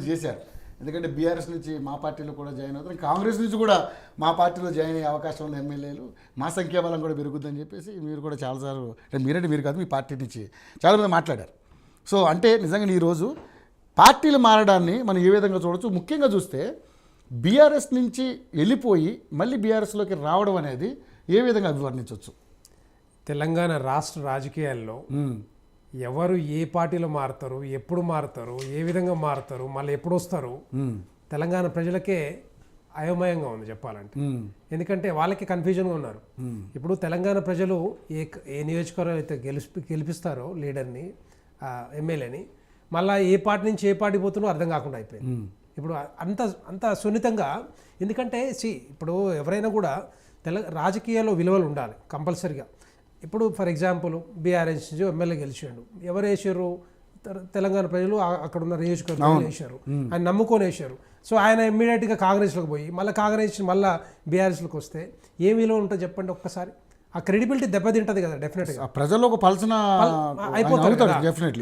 చేశారు. ఎందుకంటే బీఆర్ఎస్ నుంచి మా పార్టీలో కూడా జాయిన్ అవుతారు, కాంగ్రెస్ నుంచి కూడా మా పార్టీలో జాయిన్ అయ్యే అవకాశం ఉన్న ఎమ్మెల్యేలు, మా సంఖ్యాబలం కూడా పెరుగుద్దని చెప్పేసి మీరు కూడా చాలాసార్లు, అంటే మీరంటే మీరు కాదు, మీ పార్టీ నుంచి చాలామంది మాట్లాడారు. సో అంటే నిజంగా ఈరోజు పార్టీలు మారడాన్ని మనం ఏ విధంగా చూడవచ్చు? ముఖ్యంగా చూస్తే బీఆర్ఎస్ నుంచి వెళ్ళిపోయి మళ్ళీ బీఆర్ఎస్లోకి రావడం అనేది ఏ విధంగా అభివర్ణించవచ్చు? తెలంగాణ రాష్ట్ర రాజకీయాల్లో ఎవరు ఏ పార్టీలో మారుతారు, ఎప్పుడు మారుతారు, ఏ విధంగా మారుతారు, మళ్ళీ ఎప్పుడు వస్తారు, తెలంగాణ ప్రజలకే అయోమయంగా ఉంది చెప్పాలంటే. ఎందుకంటే వాళ్ళకి కన్ఫ్యూజన్గా ఉన్నారు. ఇప్పుడు తెలంగాణ ప్రజలు ఏ నియోజకవర్గం అయితే గెలిపిస్తారో లీడర్ని, ఎమ్మెల్యేని, మళ్ళీ ఏ పార్టీ నుంచి ఏ పార్టీ పోతుందో అర్థం కాకుండా అయిపోయింది. ఇప్పుడు అంత సున్నితంగా, ఎందుకంటే ఇప్పుడు ఎవరైనా కూడా రాజకీయాల్లో విలువలు ఉండాలి కంపల్సరిగా. ఇప్పుడు ఫర్ ఎగ్జాంపుల్ బీఆర్ఎస్ నుంచి ఎమ్మెల్యే గెలిచాడు, ఎవరు వేసారు? తెలంగాణ ప్రజలు అక్కడ ఉన్న నియోజకవర్గం వేశారు, ఆయన నమ్ముకొని వేశారు. సో ఆయన ఇమ్మీడియట్గా కాంగ్రెస్లోకి పోయి మళ్ళీ కాంగ్రెస్ మళ్ళీ బీఆర్ఎస్లోకి వస్తే ఏ విలువ ఉంటుంది చెప్పండి ఒక్కసారి? ఆ క్రెడిబిలిటీ దెబ్బతింటది కదా డెఫినెట్గా, ప్రజల్లో ఒక పలసన అయిపోతారు.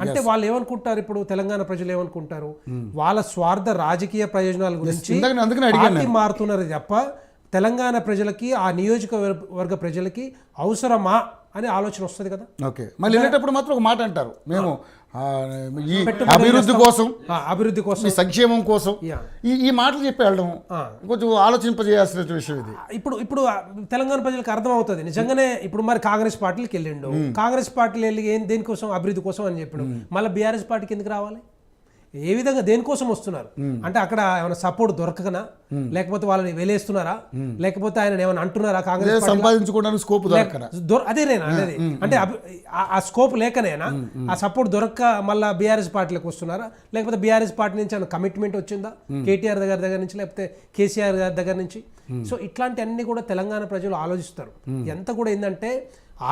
అంటే వాళ్ళు ఏమనుకుంటారు, ఇప్పుడు తెలంగాణ ప్రజలు ఏమనుకుంటారు, వాళ్ళ స్వార్థ రాజకీయ ప్రయోజనాల గురించి పార్టీ మారుతున్నారు తప్ప తెలంగాణ ప్రజలకి, ఆ నియోజకవర్గ ప్రజలకి అవసరమా అనే ఆలోచన వస్తుంది కదా. ఓకే, మళ్ళీ వెళ్ళేటప్పుడు మాత్రం ఒక మాట అంటారు, మేము ఈ అభివృద్ధి కోసం, సంక్షేమం కోసం, ఈ మాటలు చెప్పి వెళ్ళడం కొంచెం ఆలోచింపజేయాల్సిన విషయం ఇది. ఇప్పుడు తెలంగాణ ప్రజలకు అర్థం అవుతుంది నిజంగానే. ఇప్పుడు మరి కాంగ్రెస్ పార్టీకి వెళ్ళిండు, కాంగ్రెస్ పార్టీలు వెళ్ళి దేనికోసం? అభివృద్ధి కోసం అని చెప్పాడు. మళ్ళీ బీఆర్ఎస్ పార్టీకి ఎందుకు రావాలి? ఏ విధంగా దేనికోసం వస్తున్నారు? అంటే అక్కడ ఏమైనా సపోర్ట్ దొరకకనా, లేకపోతే వాళ్ళని వెలేస్తున్నారా, లేకపోతే ఆయన ఏమైనా అంటున్నారా కాంగ్రెస్ సంపాదించుకోవడానికి స్కోప్ అదేనేనా అనేది? అంటే ఆ స్కోప్ లేకనేనా, ఆ సపోర్ట్ దొరక్క మళ్ళీ బీఆర్ఎస్ పార్టీలకు వస్తున్నారా, లేకపోతే బీఆర్ఎస్ పార్టీ నుంచి ఏమైనా కమిట్మెంట్ వచ్చిందా కేటీఆర్ దగ్గర నుంచి, లేకపోతే కేసీఆర్ గారి దగ్గర నుంచి? సో ఇట్లాంటి అన్ని కూడా తెలంగాణ ప్రజలు ఆలోచిస్తారు. ఎంత కూడా ఏంటంటే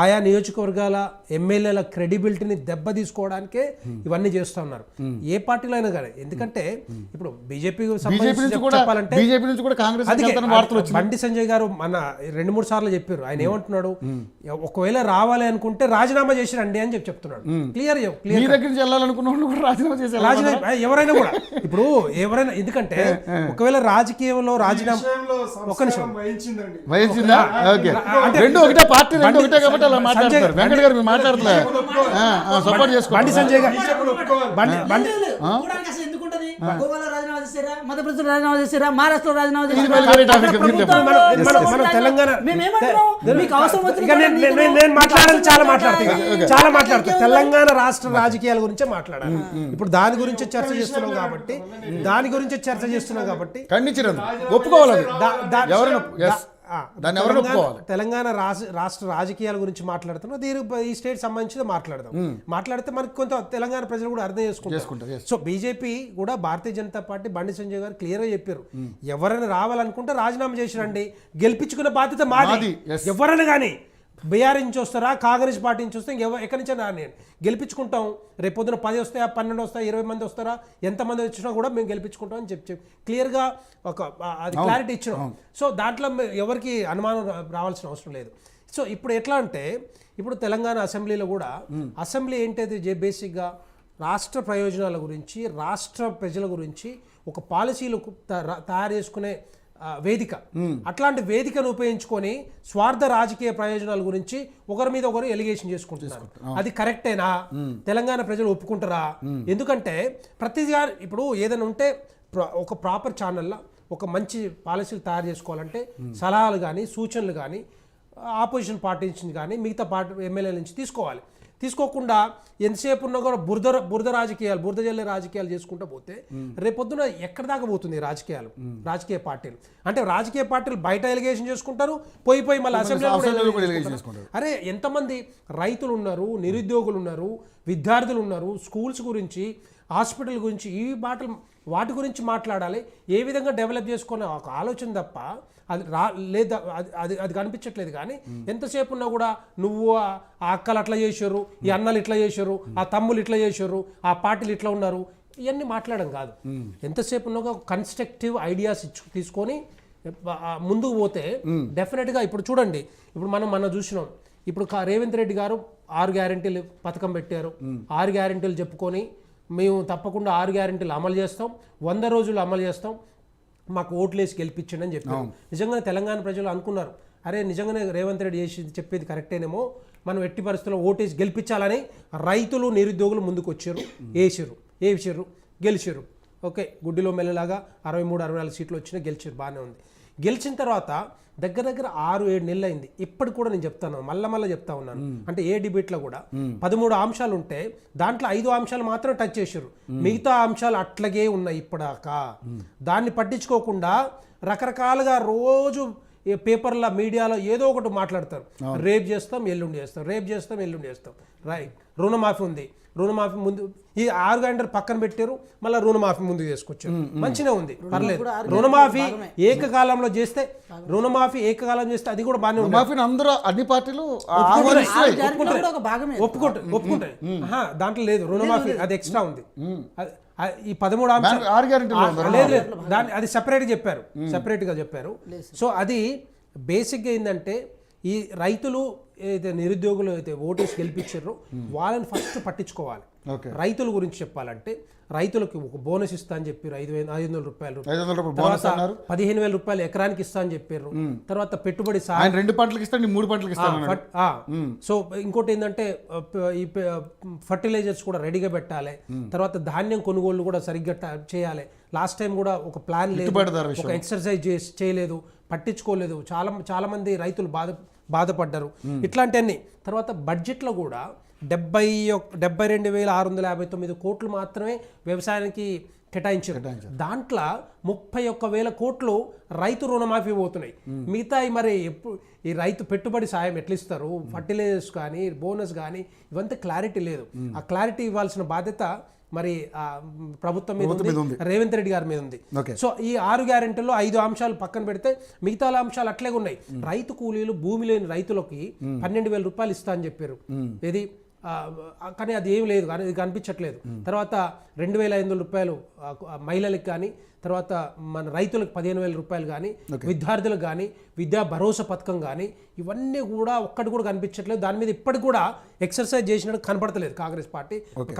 ఆయా నియోజకవర్గాల ఎమ్మెల్యేల క్రెడిబిలిటీని దెబ్బ తీసుకోవడానికే ఇవన్నీ చేస్తూ ఉన్నారు, ఏ పార్టీలో అయినా కానీ. ఎందుకంటే ఇప్పుడు బీజేపీ చెప్పాలంటే బండి సంజయ్ గారు మన 2-3 సార్లు చెప్పారు. ఆయన ఏమంటున్నాడు, ఒకవేళ రావాలి అనుకుంటే రాజీనామా చేసిరండి అని చెప్తున్నాడు. క్లియర్ ఎవరైనా కూడా, ఇప్పుడు ఎవరైనా, ఎందుకంటే ఒకవేళ రాజకీయంలో రాజీనామా ఒక నిమిషం బండి సంజయ్ గారు మధ్యప్రదేశ్ రాజీనామా చేశారా, మహారాష్ట్రలో రాజీనామా చేశారా? చాలా మాట్లాడుతా తెలంగాణ రాష్ట్ర రాజకీయాల గురించే మాట్లాడాలి. ఇప్పుడు దాని గురించి చర్చ చేస్తున్నాం కాబట్టి ఒప్పుకోవాలి. తెలంగాణ రాష్ట్ర రాజకీయాల గురించి మాట్లాడుతున్నాం, ఈ స్టేట్ సంబంధించి మాట్లాడితే మనకి కొంత తెలంగాణ ప్రజలు కూడా అర్థం చేసుకుంటారు. సో బీజేపీ కూడా, భారతీయ జనతా పార్టీ, బండి సంజయ్ గారు క్లియర్గా చెప్పారు, ఎవరైనా రావాలనుకుంటే రాజీనామా చేసిరండి, గెలిపించుకునే బాధ్యత మాది. ఎవరైనా కానీ బీఆర్ఎస్ నుంచి వస్తారా, కాంగ్రెస్ పార్టీ నుంచి వస్తే ఎక్కడి నుంచి నేను గెలిపించుకుంటాం. రేపు పొద్దున 10 వస్తాయా, 12 వస్తాయా, 20 మంది వస్తారా, ఎంతమంది వచ్చినా కూడా మేము గెలిపించుకుంటాం అని చెప్పి క్లియర్గా అది క్లారిటీ ఇచ్చినాం. సో దాంట్లో ఎవరికి అనుమానం రావాల్సిన అవసరం లేదు. సో ఇప్పుడు ఎట్లా అంటే, ఇప్పుడు తెలంగాణ అసెంబ్లీలో కూడా, అసెంబ్లీ ఏంటది బేసిక్గా రాష్ట్ర ప్రయోజనాల గురించి, రాష్ట్ర ప్రజల గురించి ఒక పాలసీలు తయారు చేసుకునే వేదిక. అట్లాంటి వేదికను ఉపయోగించుకొని స్వార్థ రాజకీయ ప్రయోజనాల గురించి ఒకరి మీద ఒకరు ఎలిగేషన్ చేసుకుంటున్నారు. అది కరెక్టేనా? తెలంగాణ ప్రజలు ఒప్పుకుంటారా? ఎందుకంటే ప్రతిగా ఇప్పుడు ఏదైనా ఉంటే ఒక ప్రాపర్ ఛానల్లో ఒక మంచి పాలసీలు తయారు చేసుకోవాలంటే సలహాలు కానీ, సూచనలు కానీ ఆపోజిషన్ పార్టీ నుంచి కానీ, మిగతా పార్టీ ఎమ్మెల్యేల నుంచి తీసుకోకుండా ఎంతసేపు ఉన్నా కూడా బురద జల్లే రాజకీయాలు చేసుకుంటూ పోతే రేపొద్దున ఎక్కడి దాకా పోతుంది రాజకీయ పార్టీలు? అంటే రాజకీయ పార్టీలు బయట ఎలిగేషన్ చేసుకుంటారు, పోయి మళ్ళీ అసెంబ్లీ. అరే ఎంతమంది రైతులు ఉన్నారు, నిరుద్యోగులు ఉన్నారు, విద్యార్థులు ఉన్నారు, స్కూల్స్ గురించి, హాస్పిటల్ గురించి, వాటి గురించి మాట్లాడాలి, ఏ విధంగా డెవలప్ చేసుకునే ఒక ఆలోచన తప్ప అది కనిపించట్లేదు. కానీ ఎంతసేపు ఉన్నా కూడా నువ్వు ఆ అక్కలు అట్లా చేశారు, ఈ అన్నలు ఇట్లా చేశారు, ఆ తమ్ములు ఇట్లా చేశారు, ఆ పార్టీలు ఇట్లా ఉన్నారు, ఇవన్నీ మాట్లాడడం కాదు. ఎంతసేపు ఉన్నా కన్స్ట్రక్టివ్ ఐడియాస్ తీసుకొని ముందుకు పోతే డెఫినెట్గా. ఇప్పుడు చూడండి, ఇప్పుడు మనం చూసినాం, ఇప్పుడు రేవంత్ రెడ్డి గారు 6 గ్యారెంటీలు పథకం పెట్టారు. 6 గ్యారెంటీలు చెప్పుకొని మేము తప్పకుండా 6 గ్యారెంటీలు అమలు చేస్తాం, 100 రోజులు అమలు చేస్తాం, మాకు ఓట్లేసి గెలిపించండి అని చెప్పారు. నిజంగానే తెలంగాణ ప్రజలు అనుకున్నారు, అరే నిజంగానే రేవంత్ రెడ్డి చేసి చెప్పేది కరెక్టేనేమో, మనం ఎట్టి పరిస్థితుల్లో ఓటేసి గెలిపించాలని రైతులు నిరుద్యోగులు ముందుకు వచ్చారు, వేసారు, గెలిచారు. ఓకే, గుడ్డిలో మెల్లలాగా 63-64 సీట్లు వచ్చినా గెలిచారు, బాగానే ఉంది. గెలిచిన తర్వాత దగ్గర 6-7 నెలలు అయింది. ఇప్పటికి కూడా నేను చెప్తాను, మళ్ళా చెప్తా ఉన్నాను, అంటే ఏ డిబేట్లో కూడా 13 అంశాలు ఉంటే దాంట్లో 5 అంశాలు మాత్రం టచ్ చేశారు, మిగతా అంశాలు అట్లాగే ఉన్నాయి ఇప్పటిదాకా. దాన్ని పట్టించుకోకుండా రకరకాలుగా రోజు పేపర్ల మీడియాలో ఏదో ఒకటి మాట్లాడతారు, రేపు చేస్తాం ఎల్లుండి చేస్తాం, రేపు చేస్తాం ఎల్లుండి చేస్తాం. రైట్, రుణమాఫీ ఉంది, రుణమాఫీ ముందు ఈ 6 గంటలు పక్కన పెట్టారు, మళ్ళీ రుణమాఫీ ముందుకు తీసుకొచ్చారు, మంచిగా ఉంది, పర్లేదు. రుణమాఫీ ఏకకాలంలో చేస్తే అది కూడా బాగానే ఉంది. అందరూ అన్ని పార్టీలు ఒప్పుకుంటాయి. దాంట్లో లేదు రుణమాఫీ, అది ఎక్స్ట్రా ఉంది. ఈ 13 అంశాలు లేదు, దాన్ని అది సెపరేట్గా చెప్పారు. సో అది బేసిక్గా ఏంటంటే, ఈ రైతులు ఏదైతే నిరుద్యోగులు అయితే ఓటేసి గెలిపించారో వాళ్ళని ఫస్ట్ పట్టించుకోవాలి. రైతుల గురించి చెప్పాలంటే, రైతులకు ఒక బోనస్ ఇస్తా అని చెప్పారు, 500 రూపాయలు, తర్వాత 15,000 రూపాయలు ఎకరానికి ఇస్తా అని చెప్పారు. తర్వాత పెట్టుబడి సాయం 2 పంటలకు ఇస్తాను, 3 పంటలకు ఇస్తాను. సో ఇంకోటి ఏంటంటే, ఈ ఫర్టిలైజర్స్ కూడా రెడీగా పెట్టాలి. తర్వాత ధాన్యం కొనుగోళ్లు కూడా సరిగ్గా చేయాలి. లాస్ట్ టైం కూడా ఒక ప్లాన్ లేదు, ఒక ఎక్సర్సైజ్ చేయలేదు, పట్టించుకోలేదు. చాలా మంది రైతులు బాధపడ్డారు. ఇట్లాంటివన్నీ. తర్వాత బడ్జెట్లో కూడా 72,659 కోట్లు మాత్రమే వ్యవసాయానికి కేటాయించారు. దాంట్లో 31,000 కోట్లు రైతు రుణమాఫీ పోతున్నాయి. మిగతా మరి ఈ రైతు పెట్టుబడి సాయం ఎట్లా ఇస్తారు, ఫర్టిలైజర్స్ కానీ బోనస్ కానీ ఇవంతా క్లారిటీ లేదు. ఆ క్లారిటీ ఇవ్వాల్సిన బాధ్యత మరి ప్రభుత్వం మీద ఉంది, రేవంత్ రెడ్డి గారి మీద ఉంది. సో ఈ 6 గ్యారెంటీల్లో 5 అంశాలు పక్కన పెడితే మిగతా అంశాలు అట్లే ఉన్నాయి. రైతు కూలీలు, భూమి లేని రైతులకి 12,000 రూపాయలు ఇస్తా అని చెప్పారు. ఏది కానీ అది ఏం లేదు, కానీ ఇది కనిపించట్లేదు. తర్వాత 2,500 రూపాయలు మహిళలకు కానీ, తర్వాత మన రైతులకు 15,000 రూపాయలు కానీ, విద్యార్థులకు కానీ విద్యా భరోసా పథకం కానీ, ఇవన్నీ కూడా ఒక్కటి కూడా కనిపించట్లేదు. దాని మీద ఇప్పటికి కూడా ఎక్సర్సైజ్ చేసినట్టు కనపడతలేదు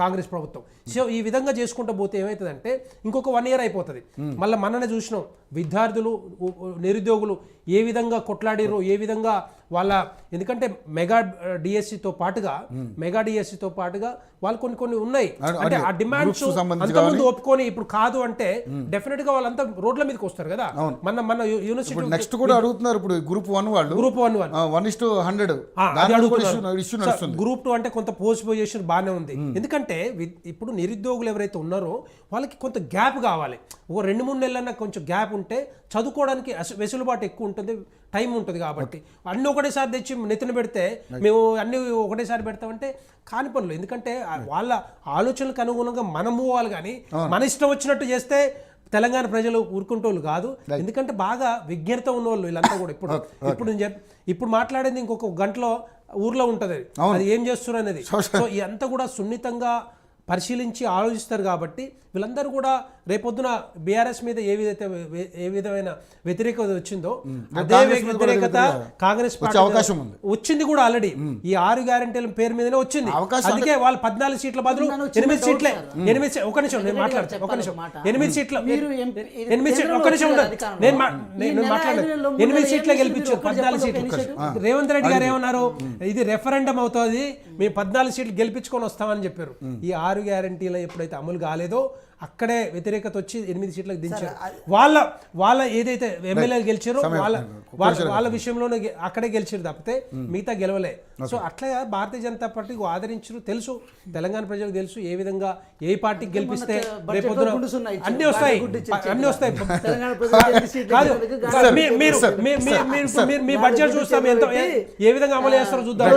కాంగ్రెస్ ప్రభుత్వం. సో ఈ విధంగా చేసుకుంటూ పోతే ఏమవుతుందంటే, ఇంకొక 1 year అయిపోతుంది. మళ్ళీ మననే చూసినాం, విద్యార్థులు నిరుద్యోగులు ఏ విధంగా కొట్లాడిరో, ఏ విధంగా వాళ్ళ, ఎందుకంటే మెగా డిఎస్సితో పాటుగా వాళ్ళు కొన్ని ఉన్నాయి. అంటే ఆ డిమాండ్స్ అంతకుముందు ఒప్పుకొని ఇప్పుడు కాదు అంటే డెఫినెట్ గా వాళ్ళంతా రోడ్ల మీదకి వస్తారు కదా. మన యూనివర్సిటీ నెక్స్ట్ కూడా అడుగుతున్నారు. ఇప్పుడు గ్రూప్ 1 వాళ్ళు 1:100 గ్రూప్ 2 అంటే కొంత పోస్ట్ పొజిషన్ బాగానే ఉంది. ఎందుకంటే ఇప్పుడు నిరుద్యోగులు ఎవరైతే ఉన్నారో వాళ్ళకి కొంత గ్యాప్ కావాలి. ఒక 2-3 నెలలన్నా కొంచెం గ్యాప్ ఉంటే చదువుకోవడానికి వెసులుబాటు ఎక్కువ ఉంటుంది, టైం ఉంటుంది. కాబట్టి అన్ని ఒకటేసారి తెచ్చి నెత్తిన పెడితే మేము అన్ని ఒకటేసారి పెడతామంటే కాని పనులు. ఎందుకంటే వాళ్ళ ఆలోచనలకు అనుగుణంగా మనం పోవాలి, కానీ మన ఇష్టం వచ్చినట్టు చేస్తే తెలంగాణ ప్రజలు ఊరుకుంటోళ్ళు కాదు. ఎందుకంటే బాగా విజ్ఞత ఉన్న వాళ్ళు వీళ్ళంతా కూడా. ఇప్పుడు మాట్లాడేది ఇంకొక గంటలో ఊర్లో ఉంటుంది, అది ఏం చేస్తున్నారు అనేది. సో ఇదంతా కూడా సున్నితంగా పరిశీలించి ఆలోచిస్తారు. కాబట్టి వీళ్ళందరూ కూడా రేపొద్దున బీఆర్ఎస్ మీద ఏ విధమైన వ్యతిరేకత వచ్చిందో అదే వ్యతిరేకత కాంగ్రెస్ పార్టీ అవకాశం ఉంది, వచ్చింది కూడా ఆల్రెడీ. ఈ 6 గ్యారెంటీల పేరు మీదనే వచ్చింది. అందుకే వాళ్ళు 14 సీట్ల బదులు 8 సీట్లే. 8 ఒక నిమిషం నేను మాట్లాడతాను, ఒక నిమిషం. 8 సీట్ల 8 సీట్లు ఒక నిమిషం ఉండదు, నేను మాట్లాడలేదు. 8 సీట్లే గెలిపించారు, 14 సీట్లు. రేవంత్ రెడ్డి గారు ఏమన్నారు, ఇది రెఫరెండం అవుతుంది, మేము 14 సీట్లు గెలిపించుకొని వస్తామని చెప్పారు. ఈ 6 గ్యారెంటీలు ఎప్పుడైతే అమలు కాలేదో అక్కడే వ్యతిరేకత వచ్చి 8 సీట్లకు దించారు. వాళ్ళ ఏదైతే ఎమ్మెల్యేలు గెలిచారో వాళ్ళ విషయంలోనే అక్కడే గెలిచారు తప్పితే మిగతా గెలవలే. సో అట్లా భారతీయ జనతా పార్టీకి ఆదరించారు. తెలుసు, తెలంగాణ ప్రజలకు తెలుసు ఏ విధంగా ఏ పార్టీకి గెలిపిస్తే రేపొద్దున అన్ని వస్తాయి. మీ బడ్జెట్ చూస్తాం, ఎంత ఏ విధంగా అమలు చేస్తారో చూద్దాం.